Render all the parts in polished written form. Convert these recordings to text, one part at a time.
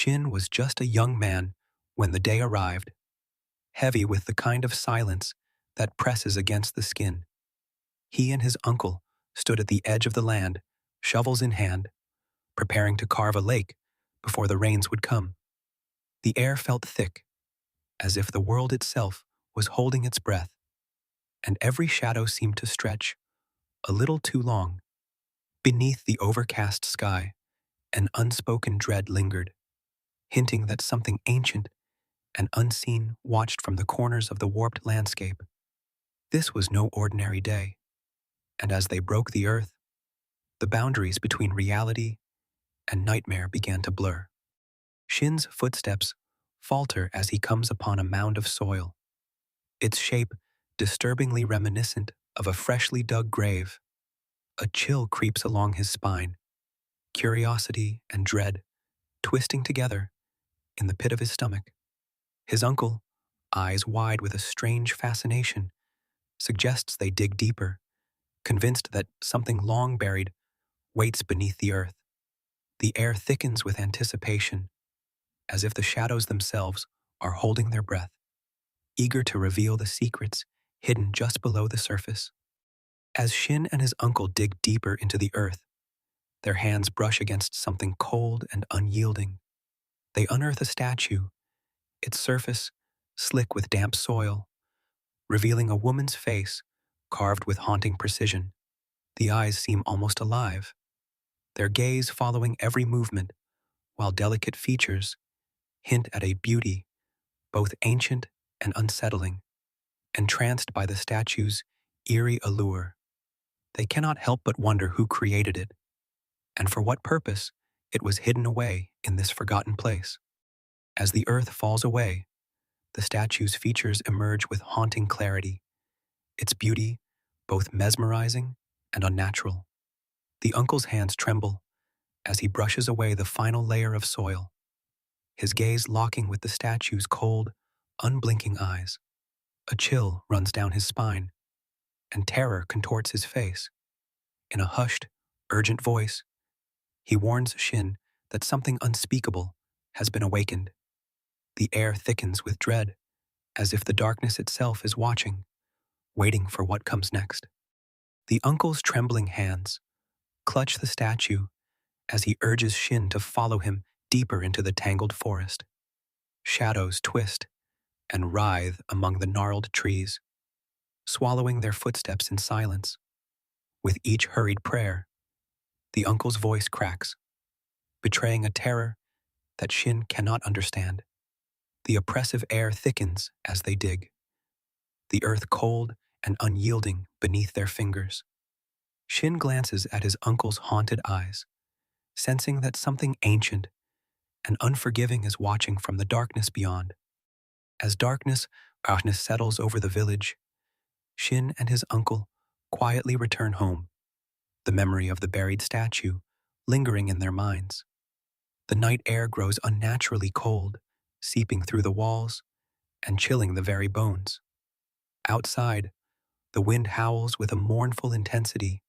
Shin was just a young man when the day arrived, heavy with the kind of silence that presses against the skin. He and his uncle stood at the edge of the land, shovels in hand, preparing to carve a lake before the rains would come. The air felt thick, as if the world itself was holding its breath, and every shadow seemed to stretch a little too long. Beneath the overcast sky, an unspoken dread lingered, hinting that something ancient and unseen watched from the corners of the warped landscape. This was no ordinary day, and as they broke the earth, the boundaries between reality and nightmare began to blur. Shin's footsteps falter as he comes upon a mound of soil, its shape disturbingly reminiscent of a freshly dug grave. A chill creeps along his spine, curiosity and dread twisting together in the pit of his stomach. His uncle, eyes wide with a strange fascination, suggests they dig deeper, convinced that something long buried waits beneath the earth. The air thickens with anticipation, as if the shadows themselves are holding their breath, eager to reveal the secrets hidden just below the surface. As Shin and his uncle dig deeper into the earth, their hands brush against something cold and unyielding. They unearth a statue, its surface slick with damp soil, revealing a woman's face carved with haunting precision. The eyes seem almost alive, their gaze following every movement, while delicate features hint at a beauty both ancient and unsettling. Entranced by the statue's eerie allure, they cannot help but wonder who created it, and for what purpose it was hidden away in this forgotten place. As the earth falls away, the statue's features emerge with haunting clarity, its beauty both mesmerizing and unnatural. The uncle's hands tremble as he brushes away the final layer of soil, his gaze locking with the statue's cold, unblinking eyes. A chill runs down his spine, and terror contorts his face. In a hushed, urgent voice, he warns Shin that something unspeakable has been awakened. The air thickens with dread, as if the darkness itself is watching, waiting for what comes next. The uncle's trembling hands clutch the statue as he urges Shin to follow him deeper into the tangled forest. Shadows twist and writhe among the gnarled trees, swallowing their footsteps in silence. With each hurried prayer, the uncle's voice cracks, betraying a terror that Shin cannot understand. The oppressive air thickens as they dig, the earth cold and unyielding beneath their fingers. Shin glances at his uncle's haunted eyes, sensing that something ancient and unforgiving is watching from the darkness beyond. As darkness settles over the village, Shin and his uncle quietly return home, the memory of the buried statue lingering in their minds. The night air grows unnaturally cold, seeping through the walls and chilling the very bones. Outside, the wind howls with a mournful intensity,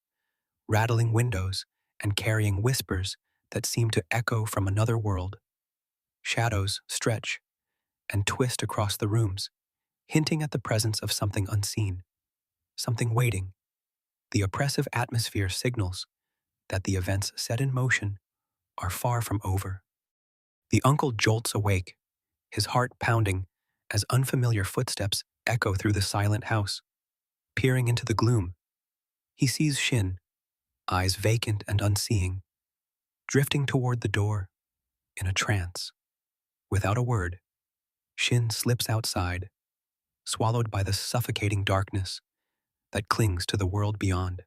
rattling windows and carrying whispers that seem to echo from another world. Shadows stretch and twist across the rooms, hinting at the presence of something unseen, something waiting. The oppressive atmosphere signals that the events set in motion are far from over. The uncle jolts awake, his heart pounding as unfamiliar footsteps echo through the silent house. Peering into the gloom, he sees Shin, eyes vacant and unseeing, drifting toward the door in a trance. Without a word, Shin slips outside, swallowed by the suffocating darkness that clings to the world beyond.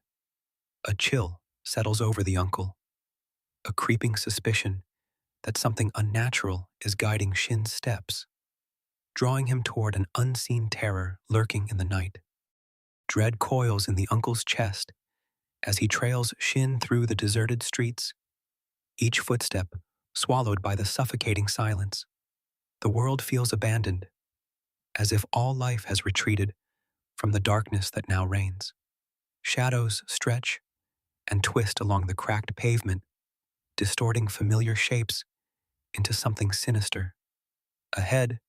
A chill settles over the uncle, a creeping suspicion that something unnatural is guiding Shin's steps, drawing him toward an unseen terror lurking in the night. Dread coils in the uncle's chest as he trails Shin through the deserted streets, each footstep swallowed by the suffocating silence. The world feels abandoned, as if all life has retreated from the darkness that now reigns. Shadows stretch and twist along the cracked pavement, distorting familiar shapes into something sinister. Ahead,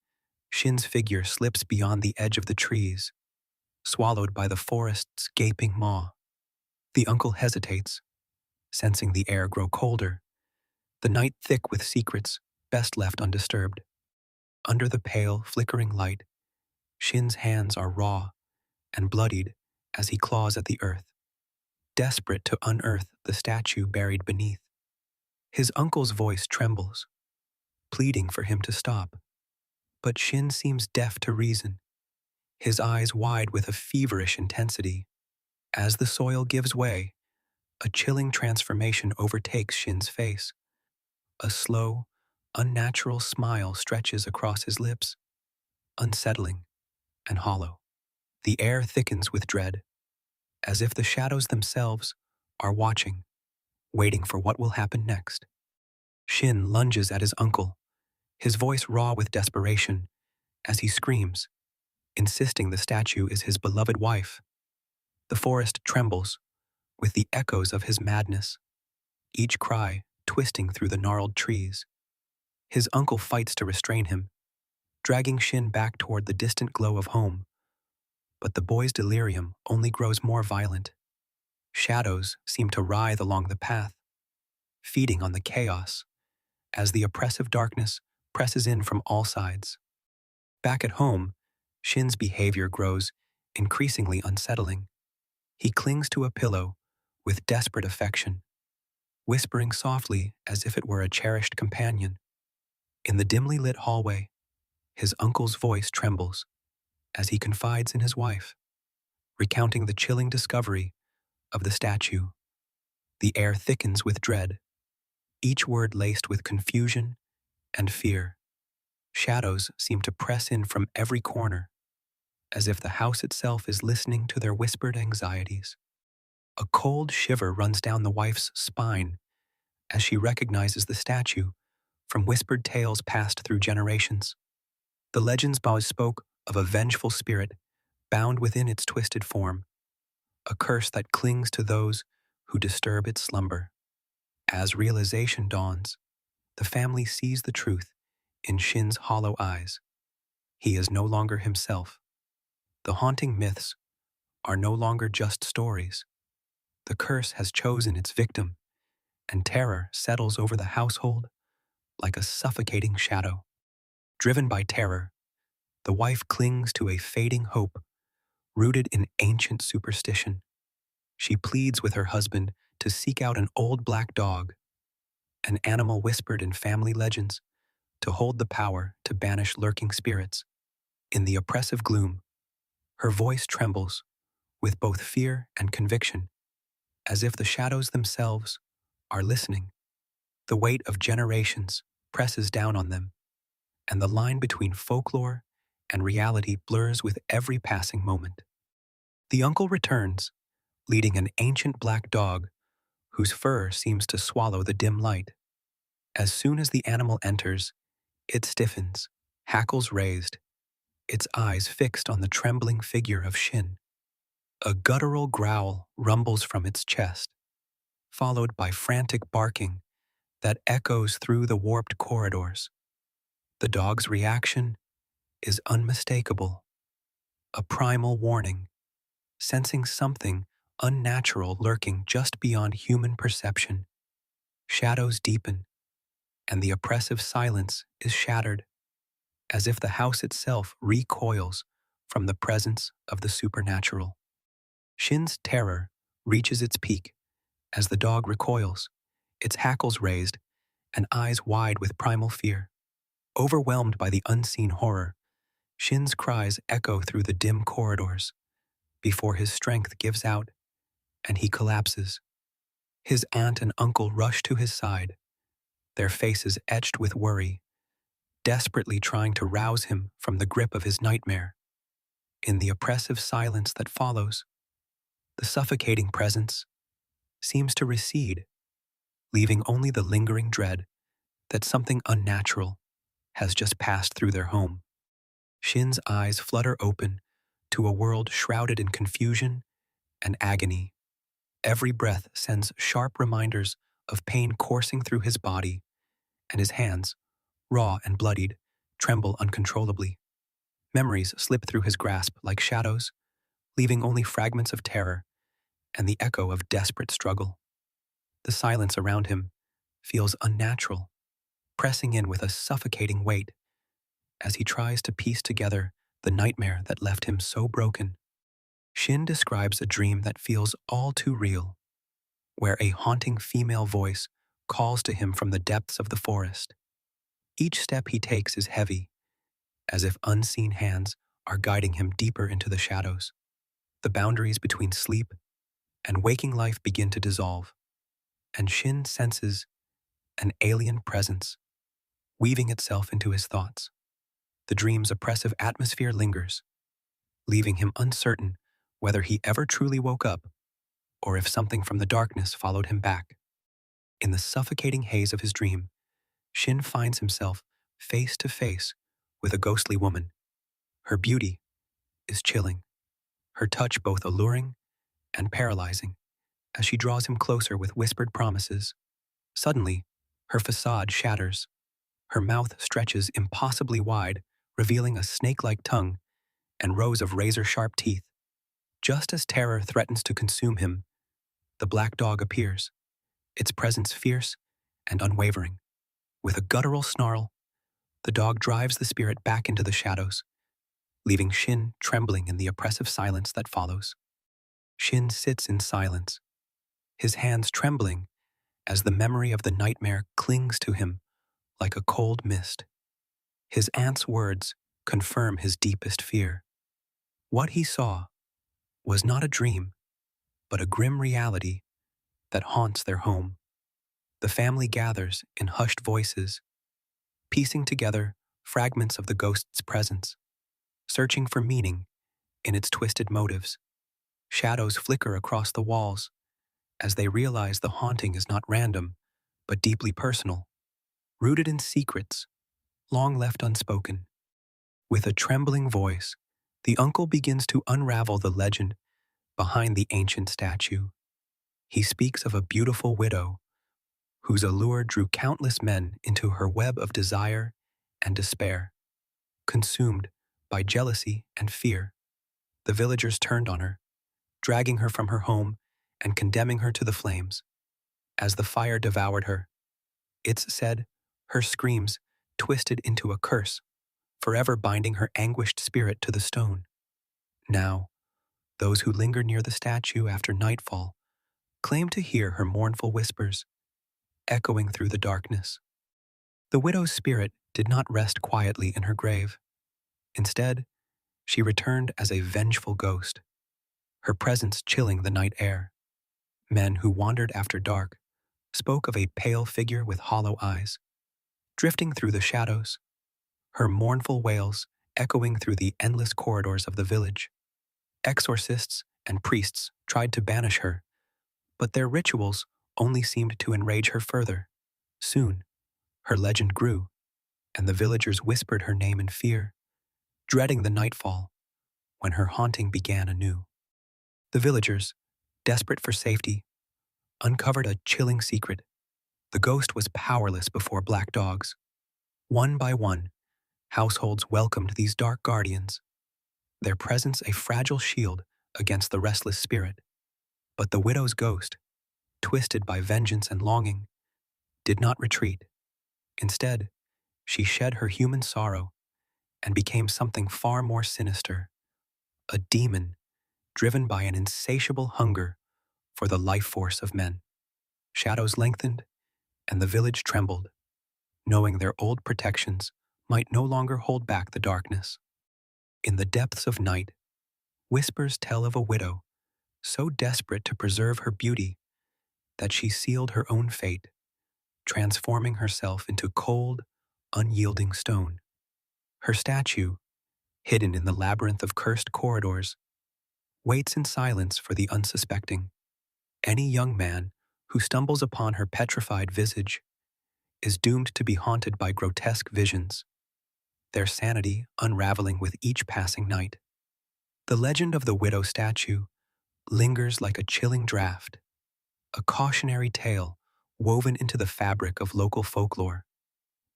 Shin's figure slips beyond the edge of the trees, swallowed by the forest's gaping maw. The uncle hesitates, sensing the air grow colder, the night thick with secrets best left undisturbed. Under the pale, flickering light, Shin's hands are raw and bloodied as he claws at the earth, desperate to unearth the statue buried beneath. His uncle's voice trembles, pleading for him to stop. But Shin seems deaf to reason, his eyes wide with a feverish intensity. As the soil gives way, a chilling transformation overtakes Shin's face. A slow, unnatural smile stretches across his lips, unsettling and hollow. The air thickens with dread, as if the shadows themselves are watching, waiting for what will happen next. Shin lunges at his uncle, his voice raw with desperation, as he screams, insisting the statue is his beloved wife. The forest trembles with the echoes of his madness, each cry twisting through the gnarled trees. His uncle fights to restrain him, dragging Shin back toward the distant glow of home. But the boy's delirium only grows more violent. Shadows seem to writhe along the path, feeding on the chaos as the oppressive darkness presses in from all sides. Back at home, Shin's behavior grows increasingly unsettling. He clings to a pillow with desperate affection, whispering softly as if it were a cherished companion. In the dimly lit hallway, his uncle's voice trembles as he confides in his wife, recounting the chilling discovery of the statue. The air thickens with dread, each word laced with confusion and fear. Shadows seem to press in from every corner, as if the house itself is listening to their whispered anxieties. A cold shiver runs down the wife's spine as she recognizes the statue from whispered tales passed through generations. The legends spoke of a vengeful spirit bound within its twisted form, a curse that clings to those who disturb its slumber. As realization dawns, the family sees the truth in Shin's hollow eyes. He is no longer himself. The haunting myths are no longer just stories. The curse has chosen its victim, and terror settles over the household like a suffocating shadow. Driven by terror, the wife clings to a fading hope rooted in ancient superstition. She pleads with her husband to seek out an old black dog, an animal whispered in family legends, to hold the power to banish lurking spirits. In the oppressive gloom, her voice trembles with both fear and conviction, as if the shadows themselves are listening. The weight of generations presses down on them, and the line between folklore and reality blurs with every passing moment. The uncle returns, leading an ancient black dog whose fur seems to swallow the dim light. As soon as the animal enters, it stiffens, hackles raised, its eyes fixed on the trembling figure of Shin. A guttural growl rumbles from its chest, followed by frantic barking that echoes through the warped corridors. The dog's reaction is unmistakable, a primal warning, sensing something unnatural lurking just beyond human perception. Shadows deepen, and the oppressive silence is shattered, as if the house itself recoils from the presence of the supernatural. Shin's terror reaches its peak as the dog recoils, its hackles raised and eyes wide with primal fear. Overwhelmed by the unseen horror, Shin's cries echo through the dim corridors before his strength gives out and he collapses. His aunt and uncle rush to his side, their faces etched with worry, desperately trying to rouse him from the grip of his nightmare. In the oppressive silence that follows, the suffocating presence seems to recede, leaving only the lingering dread that something unnatural has just passed through their home. Shin's eyes flutter open to a world shrouded in confusion and agony. Every breath sends sharp reminders of pain coursing through his body, and his hands raw and bloodied, tremble uncontrollably. Memories slip through his grasp like shadows, leaving only fragments of terror and the echo of desperate struggle. The silence around him feels unnatural, pressing in with a suffocating weight as he tries to piece together the nightmare that left him so broken. Shin describes a dream that feels all too real, where a haunting female voice calls to him from the depths of the forest. Each step he takes is heavy, as if unseen hands are guiding him deeper into the shadows. The boundaries between sleep and waking life begin to dissolve, and Shin senses an alien presence weaving itself into his thoughts. The dream's oppressive atmosphere lingers, leaving him uncertain whether he ever truly woke up or if something from the darkness followed him back. In the suffocating haze of his dream, Shin finds himself face to face with a ghostly woman. Her beauty is chilling, her touch both alluring and paralyzing as she draws him closer with whispered promises. Suddenly, her facade shatters. Her mouth stretches impossibly wide, revealing a snake-like tongue and rows of razor-sharp teeth. Just as terror threatens to consume him, the black dog appears, its presence fierce and unwavering. With a guttural snarl, the dog drives the spirit back into the shadows, leaving Shin trembling in the oppressive silence that follows. Shin sits in silence, his hands trembling as the memory of the nightmare clings to him like a cold mist. His aunt's words confirm his deepest fear. What he saw was not a dream, but a grim reality that haunts their home. The family gathers in hushed voices, piecing together fragments of the ghost's presence, searching for meaning in its twisted motives. Shadows flicker across the walls as they realize the haunting is not random, but deeply personal, rooted in secrets long left unspoken. With a trembling voice, the uncle begins to unravel the legend behind the ancient statue. He speaks of a beautiful widow whose allure drew countless men into her web of desire and despair. Consumed by jealousy and fear, the villagers turned on her, dragging her from her home and condemning her to the flames. As the fire devoured her, it's said, her screams twisted into a curse, forever binding her anguished spirit to the stone. Now, those who linger near the statue after nightfall claim to hear her mournful whispers, echoing through the darkness. The widow's spirit did not rest quietly in her grave. Instead, she returned as a vengeful ghost, her presence chilling the night air. Men who wandered after dark spoke of a pale figure with hollow eyes, drifting through the shadows, her mournful wails echoing through the endless corridors of the village. Exorcists and priests tried to banish her, but their rituals only seemed to enrage her further. Soon, her legend grew, and the villagers whispered her name in fear, dreading the nightfall when her haunting began anew. The villagers, desperate for safety, uncovered a chilling secret. The ghost was powerless before black dogs. One by one, households welcomed these dark guardians, their presence a fragile shield against the restless spirit. But the widow's ghost, twisted by vengeance and longing, did not retreat. Instead, she shed her human sorrow and became something far more sinister, a demon driven by an insatiable hunger for the life force of men. Shadows lengthened, and the village trembled, knowing their old protections might no longer hold back the darkness. In the depths of night, whispers tell of a widow so desperate to preserve her beauty that she sealed her own fate, transforming herself into cold, unyielding stone. Her statue, hidden in the labyrinth of cursed corridors, waits in silence for the unsuspecting. Any young man who stumbles upon her petrified visage is doomed to be haunted by grotesque visions, their sanity unraveling with each passing night. The legend of the widow statue lingers like a chilling draft, a cautionary tale woven into the fabric of local folklore.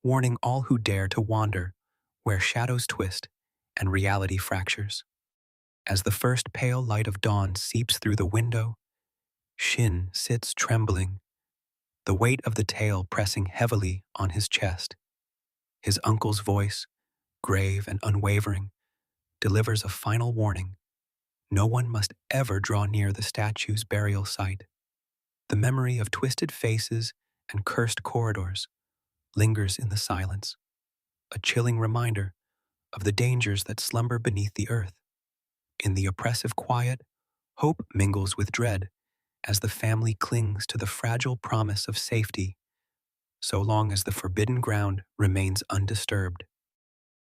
warning all who dare to wander where shadows twist and reality fractures. As the first pale light of dawn seeps through the window, Shin sits trembling, the weight of the tale pressing heavily on his chest. His uncle's voice, grave and unwavering, delivers a final warning. No one must ever draw near the statue's burial site. The memory of twisted faces and cursed corridors lingers in the silence, a chilling reminder of the dangers that slumber beneath the earth. In the oppressive quiet, hope mingles with dread as the family clings to the fragile promise of safety so long as the forbidden ground remains undisturbed.